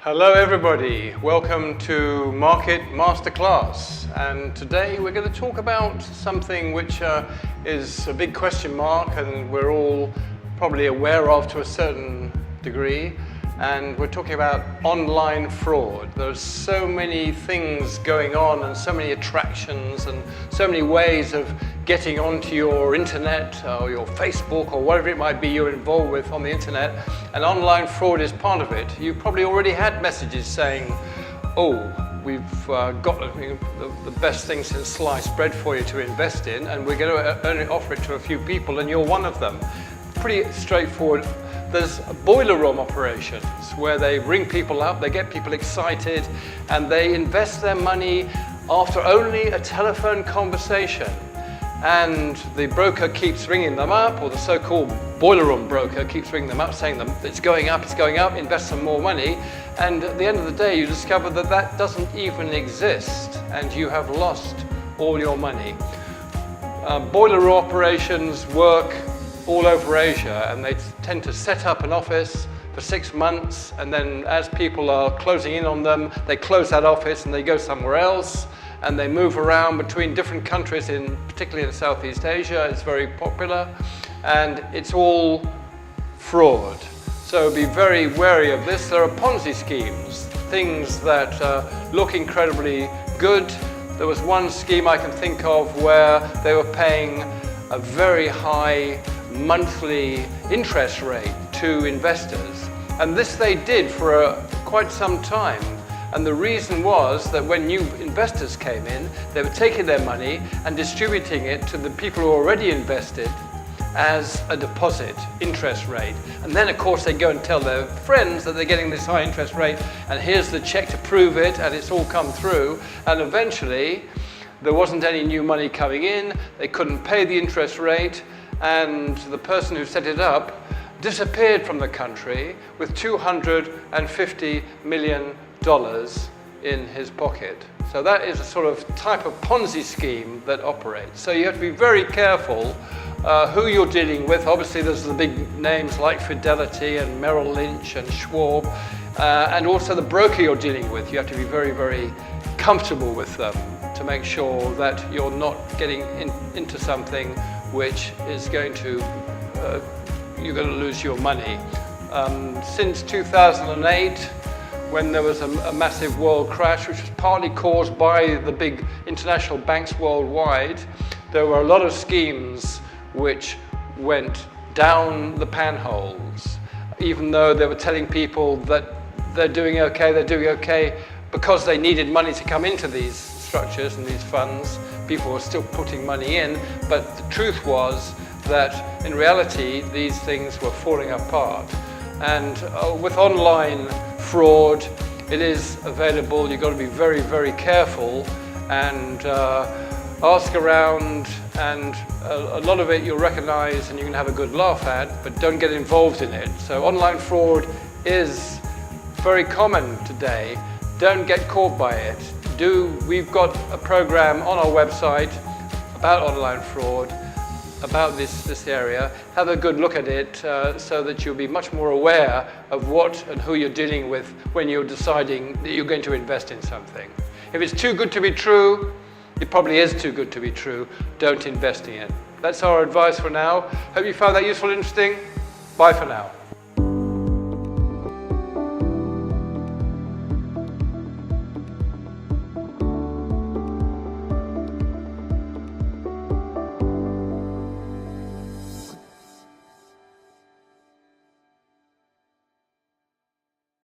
Hello everybody, welcome to Market Masterclass, and today we're going to talk about something which is a big question mark and we're all probably aware of to a certain degree, and we're talking about online fraud. There's so many things going on and so many attractions and so many ways of getting onto your internet or your Facebook or whatever it might be you're involved with on the internet, and online fraud is part of it. You've probably already had messages saying, oh, we've got the best thing since sliced bread for you to invest in, and we're going to only offer it to a few people and you're one of them. Pretty straightforward. There's boiler room operations where they ring people up, they get people excited, and they invest their money after only a telephone conversation. And the broker keeps ringing them up, or the so-called boiler room broker keeps ringing them up, saying it's going up, invest some more money. And at the end of the day, you discover that that doesn't even exist, and you have lost all your money. Boiler room operations work all over Asia, and they tend to set up an office for 6 months, and then as people are closing in on them, they close that office and they go somewhere else, and they move around between different countries, particularly in Southeast Asia. It's very popular, and it's all fraud. So be very wary of this. There are Ponzi schemes, things that look incredibly good. There was one scheme I can think of where they were paying a very high monthly interest rate to investors, and this they did for quite some time. And the reason was that when new investors came in, they were taking their money and distributing it to the people who already invested as a deposit interest rate. And then of course they go and tell their friends that they're getting this high interest rate, and here's the check to prove it, and it's all come through. And eventually there wasn't any new money coming in, they couldn't pay the interest rate, and the person who set it up disappeared from the country with $250 million in his pocket. So that is a sort of type of Ponzi scheme that operates. So you have to be very careful who you're dealing with. Obviously there's the big names like Fidelity and Merrill Lynch and Schwab, and also the broker you're dealing with. You have to be very, very comfortable with them to make sure that you're not getting into something which is going to, you're going to lose your money. Since 2008, when there was a massive world crash, which was partly caused by the big international banks worldwide, there were a lot of schemes which went down the panholes, even though they were telling people that they're doing okay because they needed money to come into these structures and these funds. People were still putting money in, but the truth was that in reality these things were falling apart. And with online fraud, it is available. You've got to be very, very careful and ask around, and a lot of it you'll recognize and you can have a good laugh at, but don't get involved in it. So online fraud is very common today. Don't get caught by it. We've got a program on our website about online fraud, about this area. Have a good look at it so that you'll be much more aware of what and who you're dealing with when you're deciding that you're going to invest in something. If it's too good to be true, it probably is too good to be true. Don't invest in it. That's our advice for now. Hope you found that useful and interesting. Bye for now.